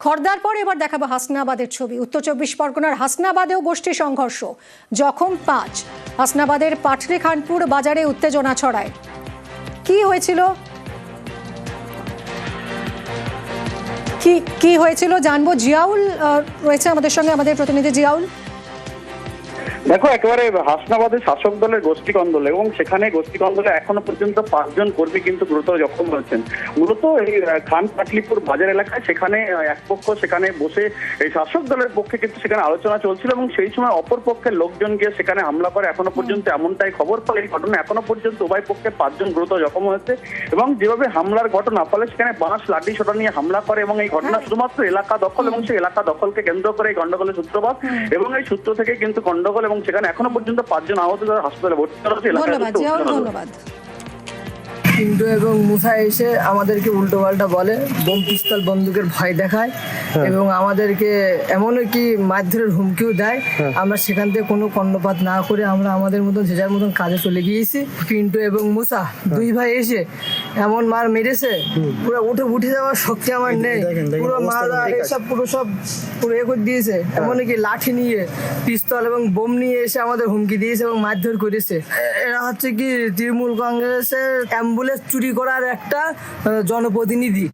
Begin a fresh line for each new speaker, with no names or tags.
খড়দার পর এবার দেখাবো হাসনাবাদের ছবি। উত্তর 24 পরগনার হাসনাবাদেও গোষ্ঠী সংঘর্ষ, জখম 5। হাসনাবাদের পাটলি খানপুর বাজারে উত্তেজনা ছড়ায়। কি হয়েছিল কি হয়েছিল জানবো। জিয়াউল রয়েছে আমাদের সঙ্গে, আমাদের প্রতিনিধি জিয়াউল।
দেখো, একেবারে হাসনাবাদের শাসক দলের গোষ্ঠী কন্দল এবং সেখানে গোষ্ঠী কন্দলে এখনো পর্যন্ত 5 জন কর্মী কিন্তু গুরুতর জখম হয়েছেন। মূলত এই খান পাটলিপুর বাজার এলাকায় সেখানে এক পক্ষ সেখানে বসে এই শাসক দলের পক্ষে কিন্তু সেখানে আলোচনা চলছিল এবং সেই সময় অপর পক্ষের লোকজন গিয়ে সেখানে হামলা করে। এখনো পর্যন্ত এমনটাই খবর, ফলে এই ঘটনা এখনো পর্যন্ত উভয় পক্ষে 5 জন গুরুতর জখম হয়েছে এবং যেভাবে হামলার ঘটনা, ফলে সেখানে বাঁশ লাঠি সোটা নিয়ে হামলা করে এবং এই ঘটনা শুধুমাত্র এলাকা দখল এবং সেই এলাকা দখলকে কেন্দ্র করে এই গন্ডগোলের সূত্রপাত এবং এই সূত্র থেকে কিন্তু গন্ডগোল এবং সেখানে এখনো পর্যন্ত 5 জন আহত, হাসপাতালে ভর্তি করা হয়েছে।
ধন্যবাদ।
পিন্টু এবং মুসা এসে আমাদেরকে উল্টো পাল্টা বলে, বোম পিস্তল বন্দুকের ভয় দেখায় এবং আমাদেরকে এমনও কি মারধরের হুমকিও দেয়। আমরা সেখান থেকে কোনো কর্ণপাত না করে আমরা আমাদের মতন যে যার মতন কাজে চলে গিয়েছি। পিন্টু এবং মুসা দুই ভাই এসে এমন মার মেরেছে, পুরো উঠে যাওয়ার শক্তি আমার নেই। পুরো মারা এসব পুরো এ করে দিয়েছে। এমনকি লাঠি নিয়ে, পিস্তল এবং বোম নিয়ে এসে আমাদের হুমকি দিয়েছে এবং মারধর করেছে। এরা হচ্ছে কি তৃণমূল কংগ্রেসের অ্যাম্বুলেন্স চুরি করার একটা জনপ্রতিনিধি।